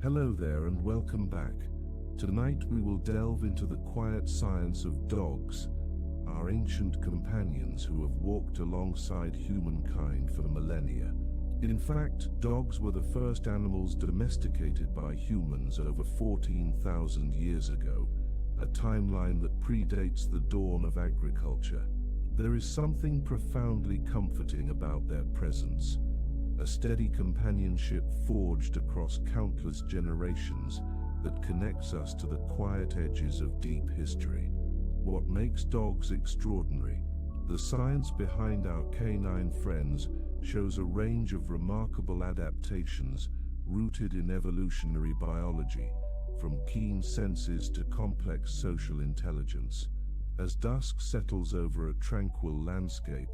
Hello there and welcome back. Tonight we will delve into the quiet science of dogs, our ancient companions who have walked alongside humankind for millennia. In fact, dogs were the first animals domesticated by humans over 14,000 years ago, a timeline that predates the dawn of agriculture. There is something profoundly comforting about their presence, a steady companionship forged across countless generations that connects us to the quiet edges of deep history. What makes dogs extraordinary? The science behind our canine friends shows a range of remarkable adaptations rooted in evolutionary biology, from keen senses to complex social intelligence. As dusk settles over a tranquil landscape,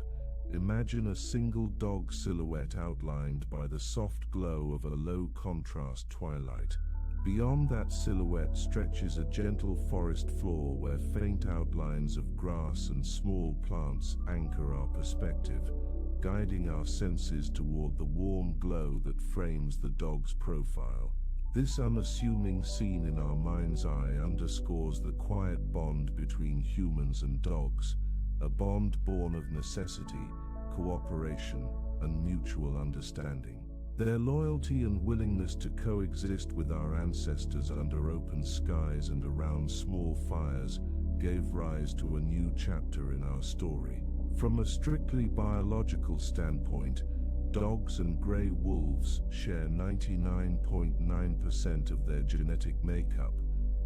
imagine a single dog silhouette outlined by the soft glow of a low-contrast twilight. Beyond that silhouette stretches a gentle forest floor where faint outlines of grass and small plants anchor our perspective, guiding our senses toward the warm glow that frames the dog's profile. This unassuming scene in our mind's eye underscores the quiet bond between humans and dogs, a bond born of necessity, cooperation, and mutual understanding. Their loyalty and willingness to coexist with our ancestors under open skies and around small fires gave rise to a new chapter in our story. From a strictly biological standpoint, dogs and gray wolves share 99.9% of their genetic makeup,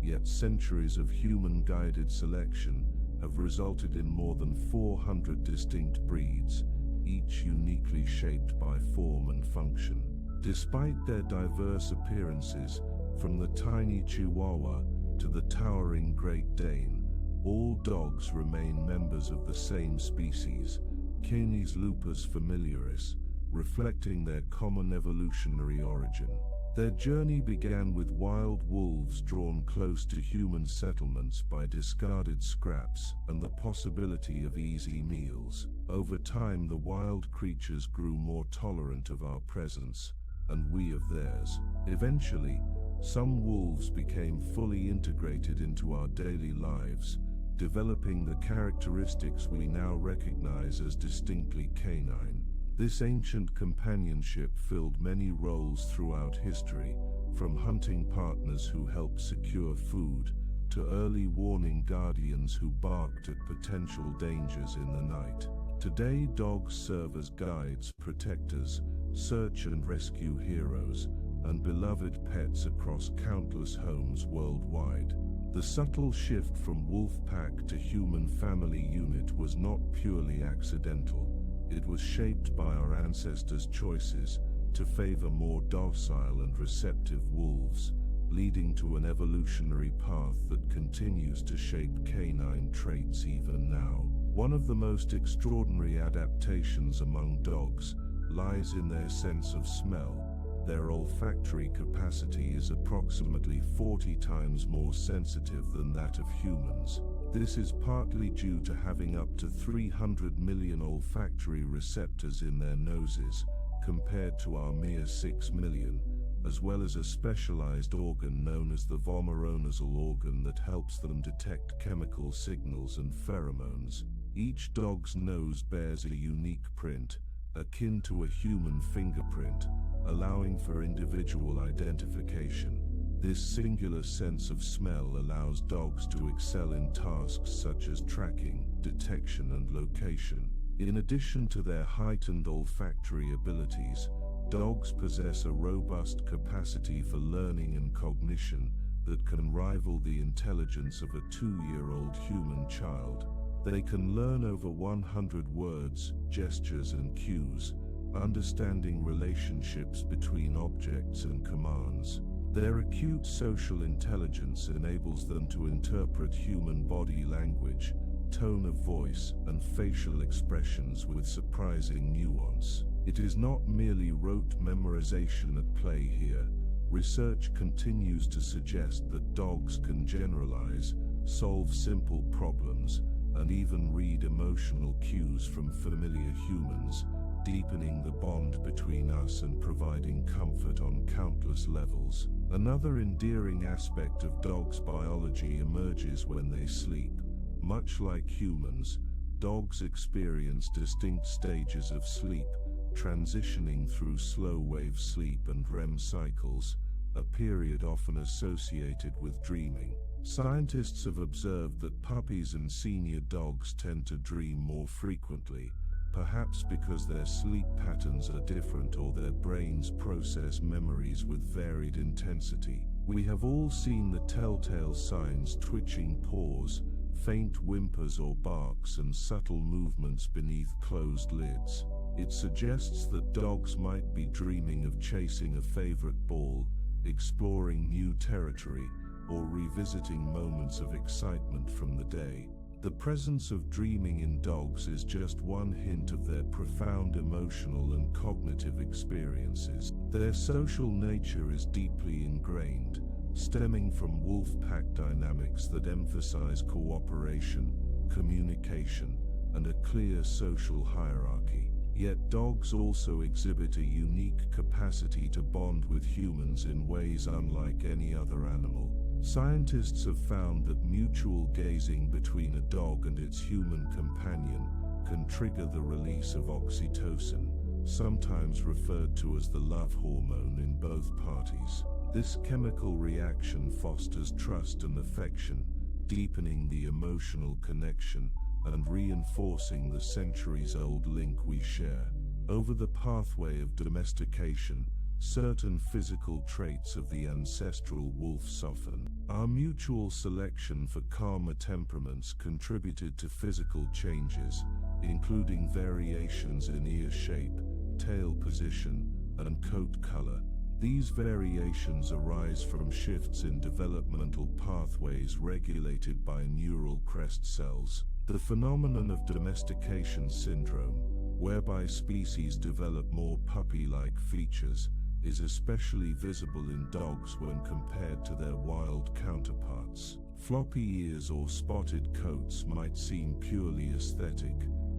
yet centuries of human-guided selection have resulted in more than 400 distinct breeds, each uniquely shaped by form and function. Despite their diverse appearances, from the tiny Chihuahua to the towering Great Dane, all dogs remain members of the same species, Canis lupus familiaris, reflecting their common evolutionary origin. Their journey began with wild wolves drawn close to human settlements by discarded scraps and the possibility of easy meals. Over time, the wild creatures grew more tolerant of our presence, and we of theirs. Eventually, some wolves became fully integrated into our daily lives, developing the characteristics we now recognize as distinctly canine. This ancient companionship filled many roles throughout history, from hunting partners who helped secure food, to early warning guardians who barked at potential dangers in the night. Today, dogs serve as guides, protectors, search and rescue heroes, and beloved pets across countless homes worldwide. The subtle shift from wolf pack to human family unit was not purely accidental. It was shaped by our ancestors' choices to favor more docile and receptive wolves, leading to an evolutionary path that continues to shape canine traits even now. One of the most extraordinary adaptations among dogs lies in their sense of smell. Their olfactory capacity is approximately 40 times more sensitive than that of humans. This is partly due to having up to 300 million olfactory receptors in their noses, compared to our mere 6 million, as well as a specialized organ known as the vomeronasal organ that helps them detect chemical signals and pheromones. Each dog's nose bears a unique print, akin to a human fingerprint, allowing for individual identification. This singular sense of smell allows dogs to excel in tasks such as tracking, detection, and location. In addition to their heightened olfactory abilities, dogs possess a robust capacity for learning and cognition that can rival the intelligence of a 2-year-old human child. They can learn over 100 words, gestures, and cues, understanding relationships between objects and commands. Their acute social intelligence enables them to interpret human body language, tone of voice, and facial expressions with surprising nuance. It is not merely rote memorization at play here. Research continues to suggest that dogs can generalize, solve simple problems, and even read emotional cues from familiar humans, deepening the bond between us and providing comfort on countless levels. Another endearing aspect of dogs' biology emerges when they sleep. Much like humans, dogs experience distinct stages of sleep, transitioning through slow-wave sleep and REM cycles, a period often associated with dreaming. Scientists have observed that puppies and senior dogs tend to dream more frequently, perhaps because their sleep patterns are different or their brains process memories with varied intensity. We have all seen the telltale signs: twitching paws, faint whimpers or barks, and subtle movements beneath closed lids. It suggests that dogs might be dreaming of chasing a favorite ball, exploring new territory, or revisiting moments of excitement from the day. The presence of dreaming in dogs is just one hint of their profound emotional and cognitive experiences. Their social nature is deeply ingrained, stemming from wolf pack dynamics that emphasize cooperation, communication, and a clear social hierarchy. Yet dogs also exhibit a unique capacity to bond with humans in ways unlike any other animal. Scientists have found that mutual gazing between a dog and its human companion can trigger the release of oxytocin, sometimes referred to as the love hormone, in both parties. This chemical reaction fosters trust and affection, deepening the emotional connection and reinforcing the centuries-old link we share. Over the pathway of domestication, certain physical traits of the ancestral wolf soften. Our mutual selection for calmer temperaments contributed to physical changes, including variations in ear shape, tail position, and coat color. These variations arise from shifts in developmental pathways regulated by neural crest cells. The phenomenon of domestication syndrome, whereby species develop more puppy-like features, is especially visible in dogs when compared to their wild counterparts. Floppy ears or spotted coats might seem purely aesthetic,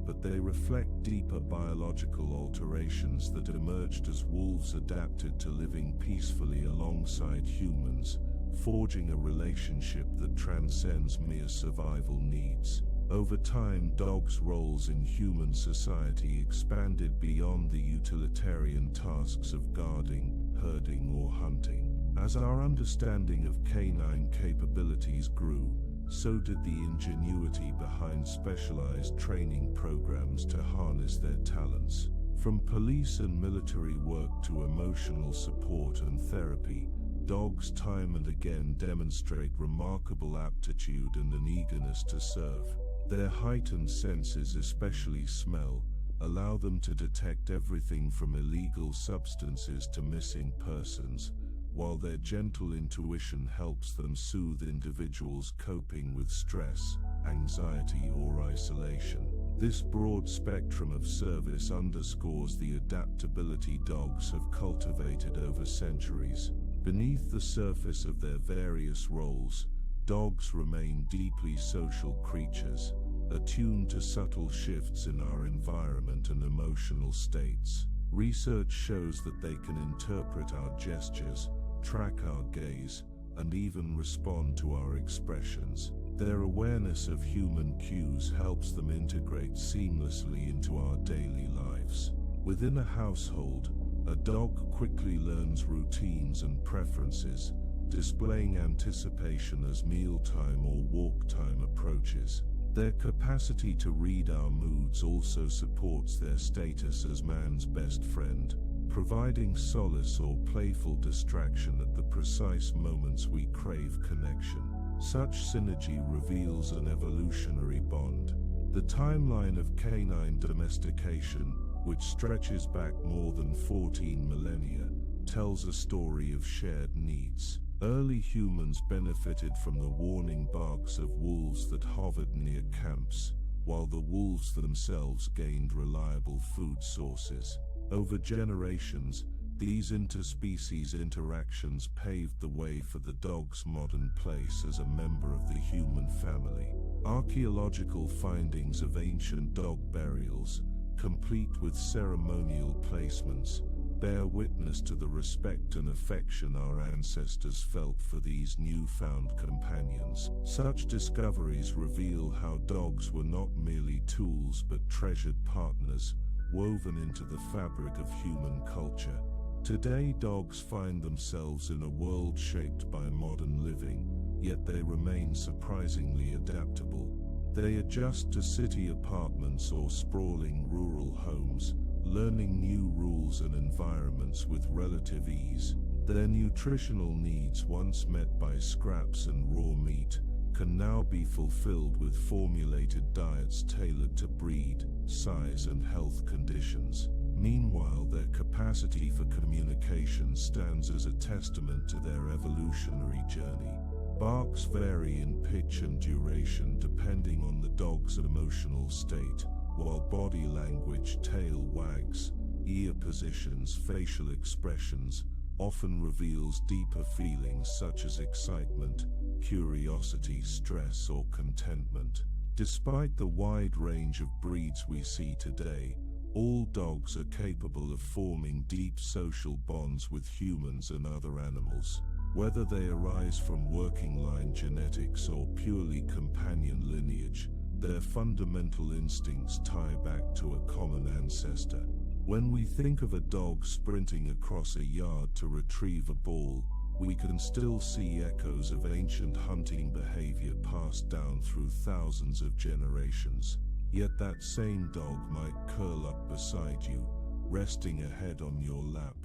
but they reflect deeper biological alterations that emerged as wolves adapted to living peacefully alongside humans, forging a relationship that transcends mere survival needs. Over time, dogs' roles in human society expanded beyond the utilitarian tasks of guarding, herding, or hunting. As our understanding of canine capabilities grew, so did the ingenuity behind specialized training programs to harness their talents. From police and military work to emotional support and therapy, dogs time and again demonstrate remarkable aptitude and an eagerness to serve. Their heightened senses, especially smell, allow them to detect everything from illegal substances to missing persons, while their gentle intuition helps them soothe individuals coping with stress, anxiety, or isolation. This broad spectrum of service underscores the adaptability dogs have cultivated over centuries. Beneath the surface of their various roles, dogs remain deeply social creatures, attuned to subtle shifts in our environment and emotional states. Research shows that they can interpret our gestures, track our gaze, and even respond to our expressions. Their awareness of human cues helps them integrate seamlessly into our daily lives. Within a household, a dog quickly learns routines and preferences, displaying anticipation as mealtime or walk time approaches. Their capacity to read our moods also supports their status as man's best friend, providing solace or playful distraction at the precise moments we crave connection. Such synergy reveals an evolutionary bond. The timeline of canine domestication, which stretches back more than 14 millennia, tells a story of shared needs. Early humans benefited from the warning barks of wolves that hovered near camps, while the wolves themselves gained reliable food sources. Over generations, these interspecies interactions paved the way for the dog's modern place as a member of the human family. Archaeological findings of ancient dog burials, complete with ceremonial placements, bear witness to the respect and affection our ancestors felt for these newfound companions. Such discoveries reveal how dogs were not merely tools but treasured partners, woven into the fabric of human culture. Today, dogs find themselves in a world shaped by modern living, yet they remain surprisingly adaptable. They adjust to city apartments or sprawling rural homes, learning new rules and environments with relative ease. Their nutritional needs, once met by scraps and raw meat, can now be fulfilled with formulated diets tailored to breed, size, and health conditions. Meanwhile, their capacity for communication stands as a testament to their evolutionary journey. Barks vary in pitch and duration depending on the dog's emotional state, while body language, tail wags, ear positions, facial expressions, often reveals deeper feelings such as excitement, curiosity, stress, or contentment. Despite the wide range of breeds we see today, all dogs are capable of forming deep social bonds with humans and other animals. Whether they arise from working-line genetics or purely companion lineage, their fundamental instincts tie back to a common ancestor. When we think of a dog sprinting across a yard to retrieve a ball, we can still see echoes of ancient hunting behavior passed down through thousands of generations. Yet that same dog might curl up beside you, resting a head on your lap,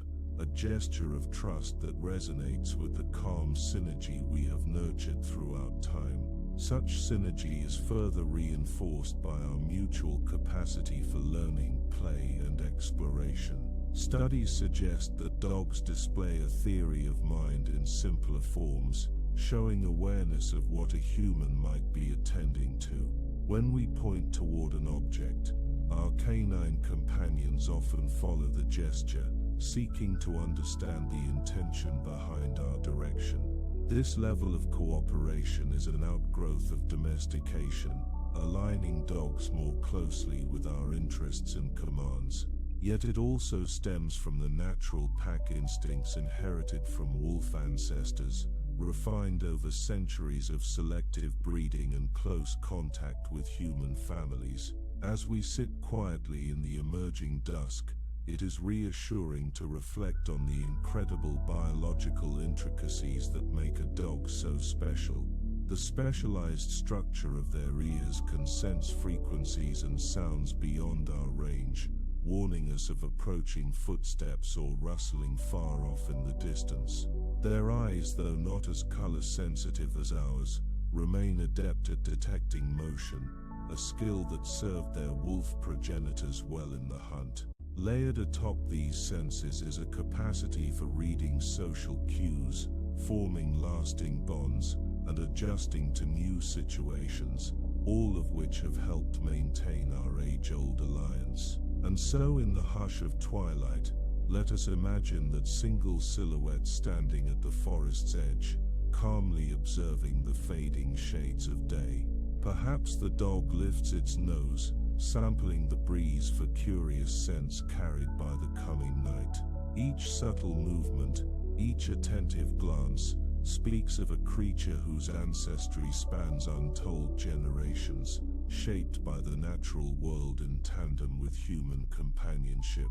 a gesture of trust that resonates with the calm synergy we have nurtured throughout time. Such synergy is further reinforced by our mutual capacity for learning, play, and exploration. Studies suggest that dogs display a theory of mind in simpler forms, showing awareness of what a human might be attending to. When we point toward an object, our canine companions often follow the gesture, seeking to understand the intention behind our direction. This level of cooperation is an outgrowth of domestication, aligning dogs more closely with our interests and commands. Yet it also stems from the natural pack instincts inherited from wolf ancestors, refined over centuries of selective breeding and close contact with human families. As we sit quietly in the emerging dusk, it is reassuring to reflect on the incredible biological intricacies that make a dog so special. The specialized structure of their ears can sense frequencies and sounds beyond our range, warning us of approaching footsteps or rustling far off in the distance. Their eyes, though not as color-sensitive as ours, remain adept at detecting motion, a skill that served their wolf progenitors well in the hunt. Layered atop these senses is a capacity for reading social cues, forming lasting bonds, and adjusting to new situations, all of which have helped maintain our age-old alliance. And so in the hush of twilight, let us imagine that single silhouette standing at the forest's edge, calmly observing the fading shades of day. Perhaps the dog lifts its nose, sampling the breeze for curious scents carried by the coming night. Each subtle movement, each attentive glance, speaks of a creature whose ancestry spans untold generations, shaped by the natural world in tandem with human companionship.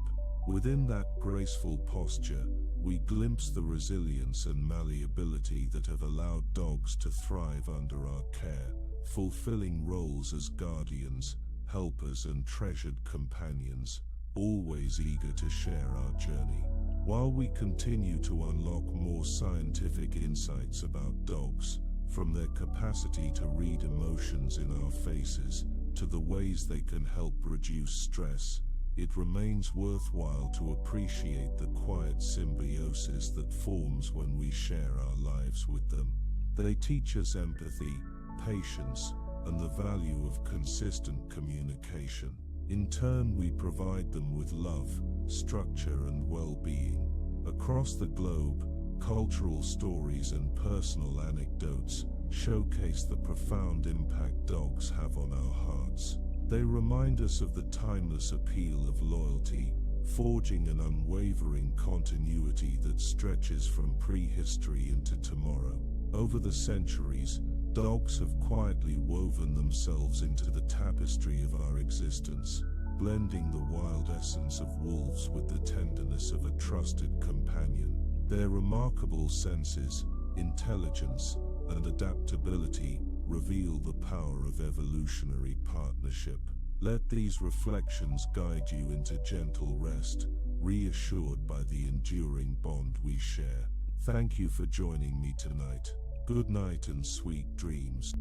Within that graceful posture, we glimpse the resilience and malleability that have allowed dogs to thrive under our care, fulfilling roles as guardians, helpers, and treasured companions, always eager to share our journey. While we continue to unlock more scientific insights about dogs, from their capacity to read emotions in our faces, to the ways they can help reduce stress, it remains worthwhile to appreciate the quiet symbiosis that forms when we share our lives with them. They teach us empathy, patience, and the value of consistent communication. In turn, we provide them with love, structure, and well-being. Across the globe, cultural stories and personal anecdotes showcase the profound impact dogs have on our hearts. They remind us of the timeless appeal of loyalty, forging an unwavering continuity that stretches from prehistory into tomorrow. Over the centuries, dogs have quietly woven themselves into the tapestry of our existence, blending the wild essence of wolves with the tenderness of a trusted companion. Their remarkable senses, intelligence, and adaptability reveal the power of evolutionary partnership. Let these reflections guide you into gentle rest, reassured by the enduring bond we share. Thank you for joining me tonight. Good night and sweet dreams.